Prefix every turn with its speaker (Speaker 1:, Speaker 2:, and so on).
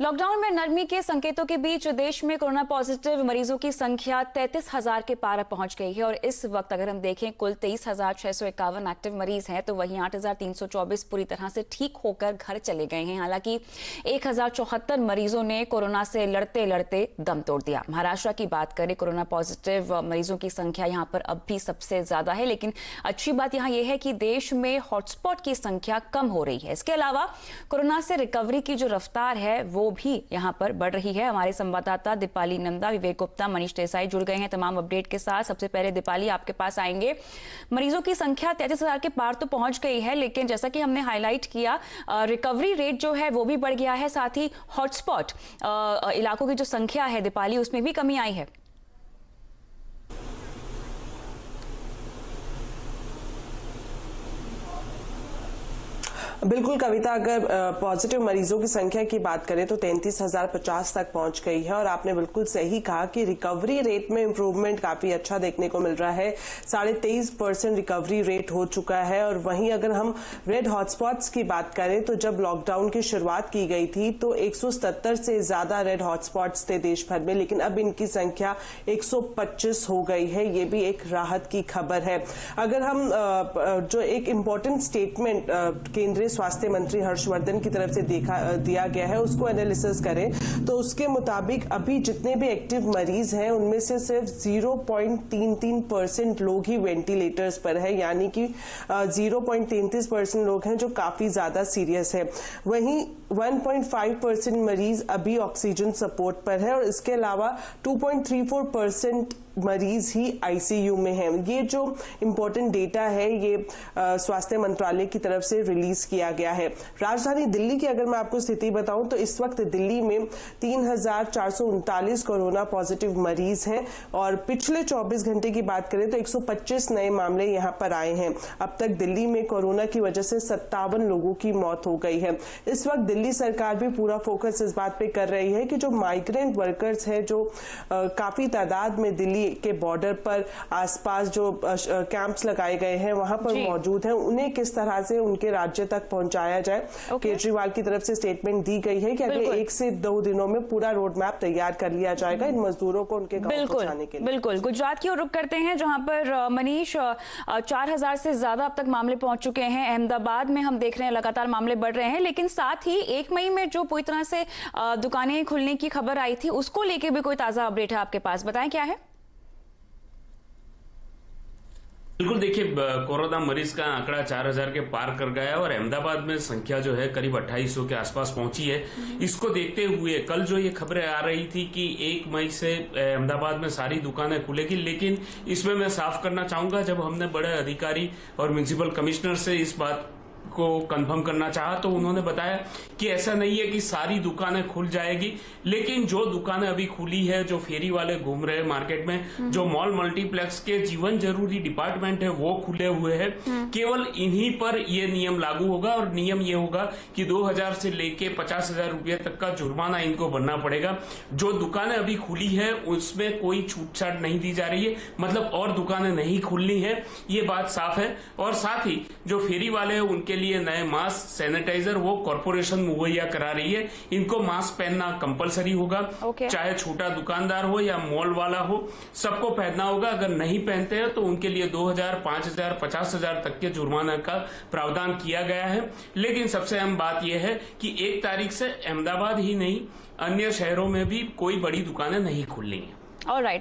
Speaker 1: Lockdown में नरमी के संकेतों के बीच देश में कोरोना पॉजिटिव मरीजों की संख्या 33,000 के पार पहुंच गई है और इस वक्त अगर हम देखें कुल 23,651 एक्टिव मरीज हैं तो वहीं 8,324 पूरी तरह से ठीक होकर घर चले गए हैं। हालांकि 1,074 मरीजों ने कोरोना से लड़ते लड़ते दम तोड़ दिया। महाराष्ट्र की बात करें, कोरोना पॉजिटिव मरीजों की संख्या यहां पर अब भी सबसे ज्यादा है, लेकिन अच्छी बात यहां यह है कि देश में हॉटस्पॉट की संख्या कम हो रही है। इसके अलावा कोरोना से रिकवरी की जो रफ्तार है वो भी यहां पर बढ़ रही है। हमारे संवाददाता दीपाली नंदा, विवेक गुप्ता, मनीष देसाई जुड़ गए हैं तमाम अपडेट के साथ। सबसे पहले दीपाली, आपके पास आएंगे। मरीजों की संख्या 33,000 के पार तो पहुंच गई है, लेकिन जैसा कि हमने हाईलाइट किया, रिकवरी रेट जो है वो भी बढ़ गया है। साथ ही हॉटस्पॉट इलाकों की जो संख्या है दीपाली, उसमें भी कमी आई है।
Speaker 2: बिल्कुल कविता, अगर पॉजिटिव मरीजों की संख्या की बात करें तो 33,050 तक पहुंच गई है और आपने बिल्कुल सही कहा कि रिकवरी रेट में इंप्रूवमेंट काफी अच्छा देखने को मिल रहा है। 23.5% रिकवरी रेट हो चुका है। और वहीं अगर हम रेड हॉटस्पॉट्स की बात करें तो जब लॉकडाउन की शुरुआत की गई थी तो 177 से ज्यादा रेड हॉटस्पॉट्स थे देश भर में, लेकिन अब इनकी संख्या 125 हो गई है। ये भी एक राहत की खबर है। अगर हम जो एक इम्पोर्टेंट स्टेटमेंट केंद्रीय स्वास्थ्य मंत्री हर्षवर्धन की तरफ से दिया गया है उसको एनालिसिस करें तो उसके मुताबिक अभी जितने भी एक्टिव मरीज हैं उनमें से सिर्फ 0.33% लोग ही वेंटिलेटर्स पर है, यानी कि 0.33% लोग हैं जो काफी ज्यादा सीरियस है। वहीं 1.5% मरीज अभी ऑक्सीजन सपोर्ट पर है और इसके अलावा 2.34% मरीज ही आईसीयू में हैं। ये जो इम्पोर्टेंट डेटा है ये स्वास्थ्य मंत्रालय की तरफ से रिलीज किया गया है। राजधानी दिल्ली की अगर मैं आपको स्थिति बताऊं तो इस वक्त दिल्ली में 3,439 कोरोना पॉजिटिव मरीज हैं और पिछले 24 घंटे की बात करें तो 125 नए मामले यहां पर आए हैं। अब तक दिल्ली में कोरोना की वजह से 57 लोगों की मौत हो गई है। इस वक्त दिल्ली सरकार भी पूरा फोकस इस बात पे कर रही है कि जो माइग्रेंट वर्कर्स हैं जो काफी तादाद में दिल्ली के बॉर्डर पर आसपास जो कैंप्स लगाए गए हैं वहां पर मौजूद हैं, उन्हें किस तरह से उनके राज्य तक पहुंचाया जाए। केजरीवाल की तरफ से स्टेटमेंट दी गई है कि अगले 1 से 2 दिनों में पूरा रोड मैप तैयार कर लिया जाएगा इन मजदूरों को उनके गांव पहुंचाने के लिए।
Speaker 1: बिल्कुल, गुजरात की ओर रुख करते हैं जहां पर मनीष 4,000 से ज्यादा अब तक मामले पहुंच चुके हैं। अहमदाबाद में हम देख रहे हैं लगातार मामले बढ़ रहे हैं, लेकिन साथ ही 1 मई में जो पूरी तरह से दुकानें खुलने की खबर आई थी उसको लेके भी कोई ताजा अपडेट है आपके पास, बताएं क्या है?
Speaker 3: बिल्कुल, देखिए कोरोना मरीज का आंकड़ा 4,000 के पार कर गया है और अहमदाबाद में संख्या जो है करीब 2,800 के आसपास पहुंची है। इसको देखते हुए कल जो ये खबरें आ रही थी कि 1 मई से अहमदाबाद में सारी दुकानें खुलेगी, लेकिन इसमें मैं साफ करना चाहूंगा, जब हमने बड़े अधिकारी और म्युनिसिपल कमिश्नर से इस बात को कंफर्म करना चाहा तो उन्होंने बताया कि ऐसा नहीं है कि सारी दुकानें खुल जाएगी, लेकिन जो दुकानें अभी खुली है, जो फेरी वाले घूम रहे हैं मार्केट में, जो मॉल मल्टीप्लेक्स के जीवन जरूरी डिपार्टमेंट है वो खुले हुए हैं, केवल इन्हीं पर ये नियम लागू होगा और नियम ये होगा कि 2,000 से लेके 50,000 रुपये तक का जुर्माना इनको भरना पड़ेगा। जो दुकानें अभी खुली है उसमें कोई छूटछाट नहीं दी जा रही है, मतलब और दुकानें नहीं खुलनी है, ये बात साफ है। और साथ ही जो फेरी वाले हैं उनके लिए नए मास्क, सैनिटाइजर वो कॉर्पोरेशन मुहैया करा रही है। इनको मास्क पहनना कंपलसरी होगा, चाहे छोटा दुकानदार हो या मॉल वाला हो, सबको पहनना होगा। अगर नहीं पहनते हैं तो उनके लिए 2,000, 5,000, 50,000 तक के जुर्माना का प्रावधान किया गया है। लेकिन सबसे अहम बात यह है कि 1 तारीख से अहमदाबाद ही नहीं अन्य शहरों में भी कोई बड़ी दुकानें नहीं खुलनी है।
Speaker 1: ऑलराइट।